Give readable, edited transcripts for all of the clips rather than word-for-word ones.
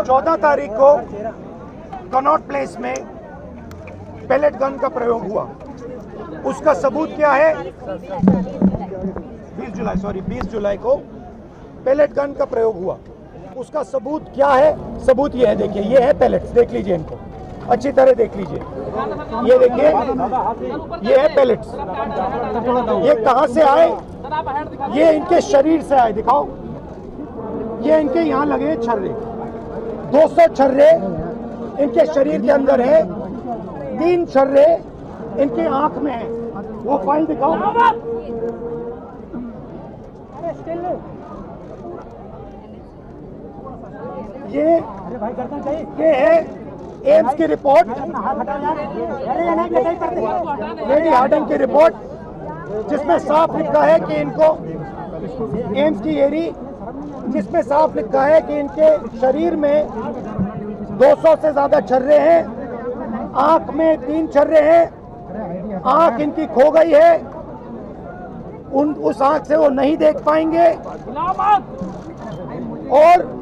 14 तारीख को Connaught place में पैलेट गन का प्रयोग हुआ। उसका सबूत क्या है? 20 जुलाई को पैलेट गन का प्रयोग हुआ। उसका सबूत क्या है? सबूत ये है, देखिए, ये है पैलेट्स, देख लीजिए, इनको अच्छी तरह देख लीजिए। ये देखिए, ये है पैलेट्स। ये कहां से आए? ये इनके शरीर से आए। दिखाओ, ये इनके यहाँ लगे छर्रे, 200 छर्रे इनके शरीर के अंदर है, 3 छर्रे इनके आंख में है। वो फाइल दिखाओ। ये है एम्स की रिपोर्ट, लेडी हार्डन की रिपोर्ट, जिसमें साफ लिखा है कि इनको एम्स की एरी, जिसमें साफ लिखा है कि इनके शरीर में 200 से ज्यादा छर्रे हैं, आंख में 3 छर्रे हैं, आंख इनकी खो गई है, उस आंख से वो नहीं देख पाएंगे, और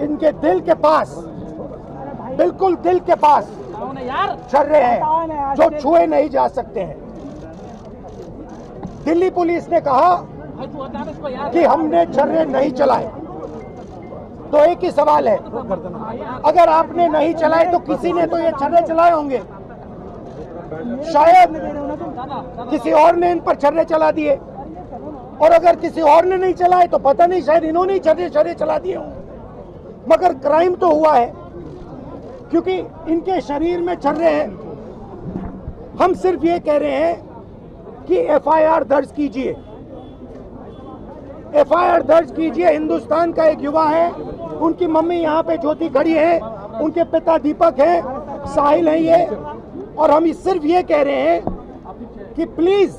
इनके दिल के पास, बिल्कुल दिल के पास छर्रे हैं जो छुए नहीं जा सकते हैं। दिल्ली पुलिस ने कहा कि हमने छर्रे नहीं चलाए। तो एक ही सवाल है, अगर आपने नहीं चलाए तो किसी ने तो ये छर्रे चलाए होंगे। शायद किसी और ने इन पर छर्रे चला दिए, और अगर किसी और ने नहीं चलाए तो पता नहीं, शायद इन्होंने ही छर्रे चला दिए हों। मगर क्राइम तो हुआ है, क्योंकि इनके शरीर में छर्रे हैं। हम सिर्फ ये कह रहे हैं कि एफआईआर दर्ज कीजिए, एफआईआर दर्ज कीजिए। हिंदुस्तान का एक युवा है, उनकी मम्मी यहाँ पे ज्योति खड़ी है, उनके पिता दीपक है, साहिल है ये, और हम सिर्फ ये कह रहे हैं कि प्लीज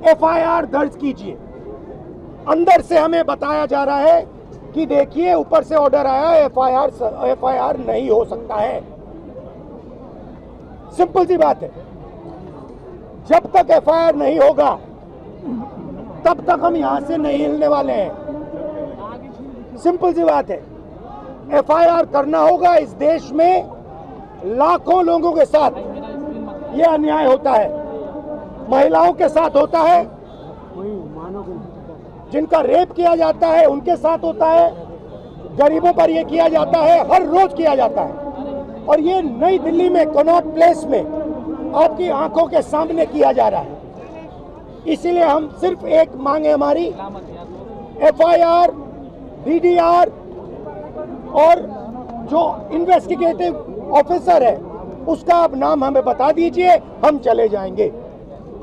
एफआईआर दर्ज कीजिए। अंदर से हमें बताया जा रहा है कि देखिए, ऊपर से ऑर्डर आया है, एफआईआर नहीं हो सकता है। सिंपल सी बात है, जब तक एफआईआर नहीं होगा तब तक हम यहां से नहीं हिलने वाले हैं। सिंपल सी बात है, एफआईआर करना होगा। इस देश में लाखों लोगों के साथ यह अन्याय होता है, महिलाओं के साथ होता है, जिनका रेप किया जाता है उनके साथ होता है, गरीबों पर यह किया जाता है, हर रोज किया जाता है। और ये नई दिल्ली में कनॉट प्लेस में आपकी आंखों के सामने किया जा रहा है। इसीलिए हम सिर्फ एक मांग है हमारी, एफआईआर, डीडीआर, और जो इन्वेस्टिगेटिव ऑफिसर है उसका आप नाम हमें बता दीजिए, हम चले जाएंगे।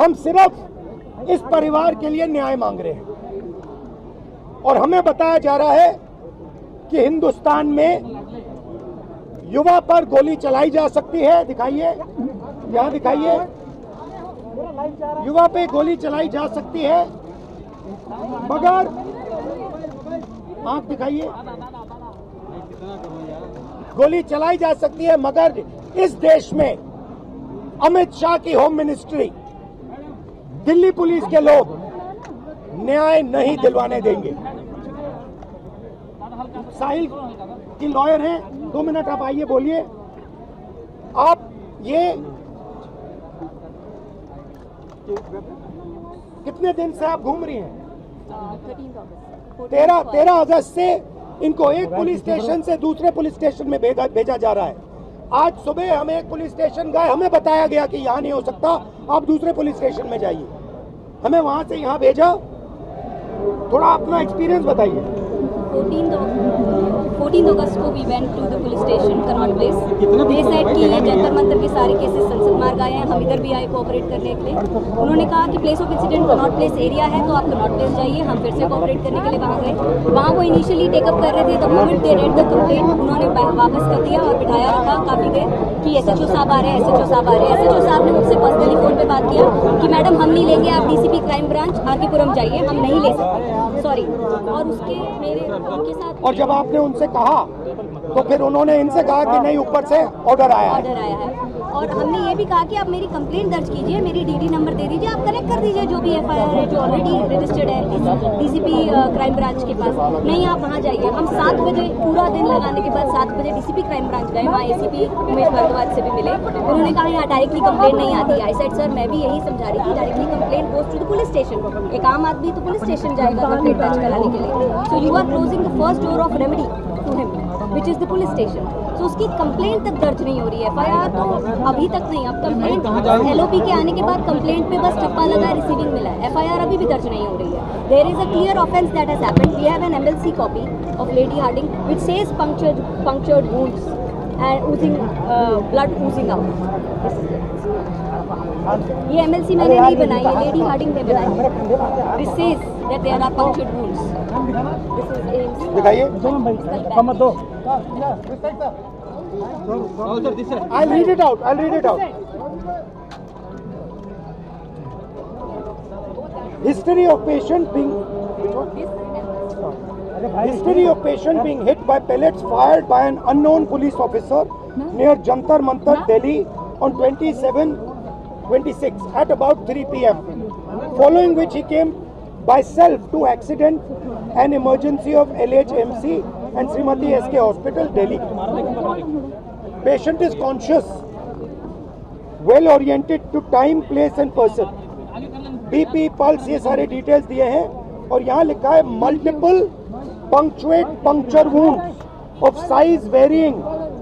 हम सिर्फ इस परिवार के लिए न्याय मांग रहे हैं। और हमें बताया जा रहा है कि हिंदुस्तान में युवा पर गोली चलाई जा सकती है। दिखाइए, यहाँ दिखाइए, युवा पे गोली चलाई जा सकती है, मगर आंख दिखाइए, गोली चलाई जा सकती है, मगर इस देश में अमित शाह की होम मिनिस्ट्री, दिल्ली पुलिस के लोग न्याय नहीं दिलवाने देंगे। साहिल की लॉयर हैं, 2 मिनट आप आइए, बोलिए। आप ये कितने दिन से आप घूम रही हैं? 13 अगस्त से इनको एक पुलिस स्टेशन से दूसरे पुलिस स्टेशन में भेजा जा रहा है। आज सुबह हम एक पुलिस स्टेशन गए, हमें बताया गया कि यहाँ नहीं हो सकता, आप दूसरे पुलिस स्टेशन में जाइए। हमें वहां से यहाँ भेजा। थोड़ा अपना एक्सपीरियंस बताइए। 14 अगस्त को we went to the police station Connaught Place. They said कि ये जंतर मंतर के सारे केसेस संसद मार्ग आए हैं, हम इधर भी आए कोऑपरेट करने के लिए। उन्होंने कहा कि place of incident Connaught place area है, तो आप कनॉट प्लेस जाइए। हम फिर से कोऑपरेट करने के लिए वहाँ गए। वहाँ वो इनिशियली टेकअप कर रहे थे, the moment they read the complaint उन्होंने वापस कर दिया और बिठाया रखा काफी देर कि एसएचओ साहब आ रहे हैं, एसएचओ साहब आ रहे हैं। एसएचओ साहब ने मुझसे पर्सनली फोन पे बात किया कि मैडम हम नहीं लेंगे, आप डीसीपी क्राइम ब्रांच आरकेपुरम जाइए, हम नहीं ले सकते, सॉरी। और उसके मेरे उनके साथ, और जब आपने उनसे कहा तो फिर उन्होंने इनसे कहा कि नहीं, ऊपर से ऑर्डर आया है। और हमने ये भी कहा कि आप मेरी कंप्लेंट दर्ज कीजिए, मेरी डीडी नंबर दे दीजिए, आप कनेक्ट कर दीजिए जो भी एफआईआर है जो ऑलरेडी रजिस्टर्ड है डीसीपी क्राइम ब्रांच के पास। नहीं, आप वहाँ जाइए। हम 7 बजे पूरा दिन लगाने के बाद 7 बजे डीसीपी क्राइम ब्रांच गए, वहाँ एसीपी उमेश भारद्वाज से भी मिले। उन्होंने कहा यहाँ डायरेक्टली कंप्लेंट नहीं आती। आई सेड सर, मैं भी यही समझा रही थी, directly complaint goes to the police station. एक आम आदमी तो पुलिस स्टेशन जाएगा कंप्लेंट दर्ज कराने के लिए। So you are closing the first door of remedy to him which is the police station. सो उसकी कंप्लेंट तक दर्ज नहीं हो रही है, एफआईआर तो अभी तक नहीं। अब कंप्लेंट एलओपी के आने के बाद कंप्लेंट पे बस ठप्पा लगा है, रिसीविंग मिला है, एफआईआर अभी भी दर्ज नहीं हो रही है। There is a clear offence that has happened. We have an MLC copy of Lady Hardinge which says punctured wounds and oozing blood oozing out. ये एमएलसी मैंने नहीं बनाई, ये लेडी हार्डिंग ने बनाई। This says that there are punctured wounds. This is AIIMS. दिखाइए, मत दो। I'll read it out. History of patient being hit by pellets fired by an unknown police officer near Jantar Mantar, Delhi on 27/26 at about 3 p.m. Following which he came by self to accident and emergency of LHMC and Srimati SK Hospital, Delhi. Patient is conscious, well oriented to time, place and person. BP, pulse, ये सारे details दिए हैं और यहाँ लिखा है multiple puncture wounds of size varying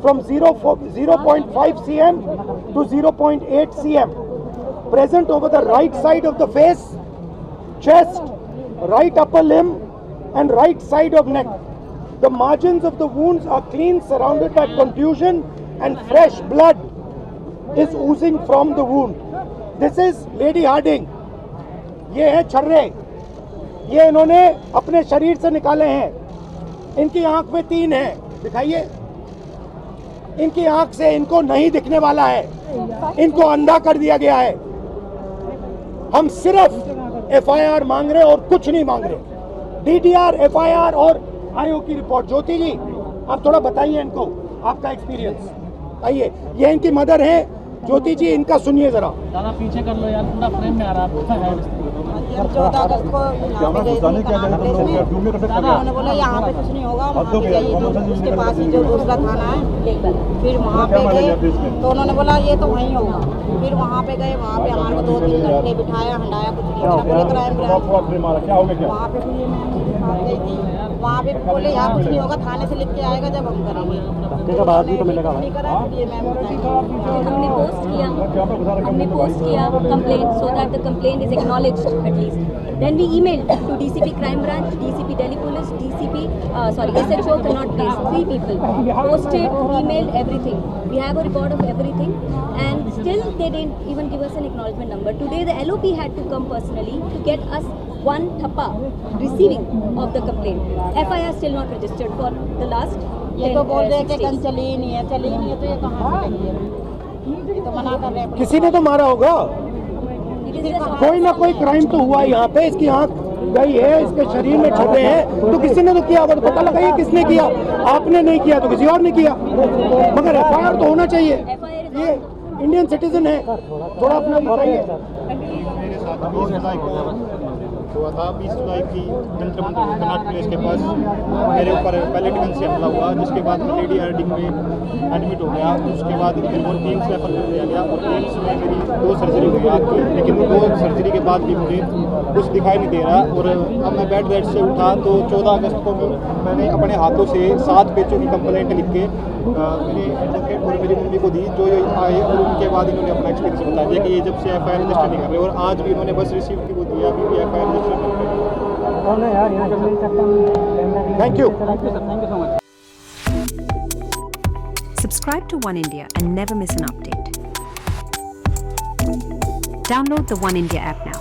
from 0.5 cm to 0.8 cm present over the right side of the face, chest, right upper limb and right side of neck. The margins of the wounds are clean, surrounded by contusion and fresh blood is oozing from the wound. This is Lady Harding. ये है छर्रे, ये इन्होंने अपने शरीर से निकाले हैं। इनकी आंख में 3 है, दिखाइए। इनकी आंख से इनको नहीं दिखने वाला है, इनको अंधा कर दिया गया है। हम सिर्फ एफआईआर मांग रहे और कुछ नहीं मांग रहे। डीडीआर, एफआईआर और आयोग की रिपोर्ट। ज्योति जी, आप थोड़ा बताइए इनको आपका एक्सपीरियंस। आइए, ये इनकी मदर है ज्योति जी, इनका सुनिए जरा। दादा पीछे कर लो यार, पूरा फ्रेम में आ रहा है। 14 अगस्त को यहाँ पे गई थी उन्होंने बोला यहाँ पे कुछ नहीं होगा, वहाँ पे गई तो उसके पास ही जो दूसरा थाना है, फिर वहाँ पे गए तो उन्होंने बोला ये तो वहीं होगा। फिर वहाँ पे गए, वहाँ पे हमारे को 2-3 घंटे बिठाया, हंडाया, कुछ नहीं करा। बोले क्राइम ब्रांच, वहाँ पे फिर मैं गई थी, वहाँ पे बोले यहाँ कुछ नहीं होगा, थाने से लिख के आएगा जब हम करेंगे। नहीं करा, फिर ये मैम हमने पोस्ट किया complaint so that the complaint is acknowledged at least. Then we emailed to DCP Crime Branch, DCP Delhi Police, SHO Connaught Place, 3 people. Posted, emailed, everything. We have a record of everything and still they didn't even give us an acknowledgement number. Today the LOP had to come personally to get us 1 thappa receiving of the complaint. FIR still not registered for the last ये तो बोल रहे हैं कि gun चली ही नहीं है तो ये कहाँ से लगी है? ये तो मना कर रहे हैं। किसी ने तो मारा होगा, कोई ना कोई क्राइम तो हुआ यहाँ पे। इसकी आंख गई है, इसके शरीर में छर्रे हैं, तो किसी ने तो किया होगा। तो पता लगाइए किसने किया। आपने नहीं किया तो किसी और ने किया, मगर एफआईआर तो होना चाहिए। ये इंडियन सिटीजन है, थोड़ा अपना बताइए। मेरे साथ 20 जुलाई को हुआ था। 20 जुलाई की जंतर मंतर कनॉट प्लेस के पास मेरे ऊपर पैलेट गन से हमला हुआ, जिसके बाद मैं लेडी हार्डिंग में एडमिट हो गया। उसके बाद मेरे को एम्स रेफर कर दिया गया और एम्स में मेरी 2 सर्जरी हुई आँख की, लेकिन 2 सर्जरी के बाद भी मुझे कुछ दिखाई नहीं दे रहा। और अब मैं बेड से उठा तो 14 अगस्त को मैंने अपने हाथों से 7 पेजों की कंप्लेंट लिख के मेरे एडवोकेट और मेरी मम्मी को दी, जो आए और उनके बाद इन्होंने अपना एक्सपीरियंस बताया दिया कि ये जब से एफआईआर रजिस्टर नहीं कर रहे। और आज भी उन्होंने बस रिसीव की वो दिया, अभी भी एफआईआर रजिस्टर नहीं कर रहे। Thank you. Subscribe to One India and never miss an update. Download the One India app now.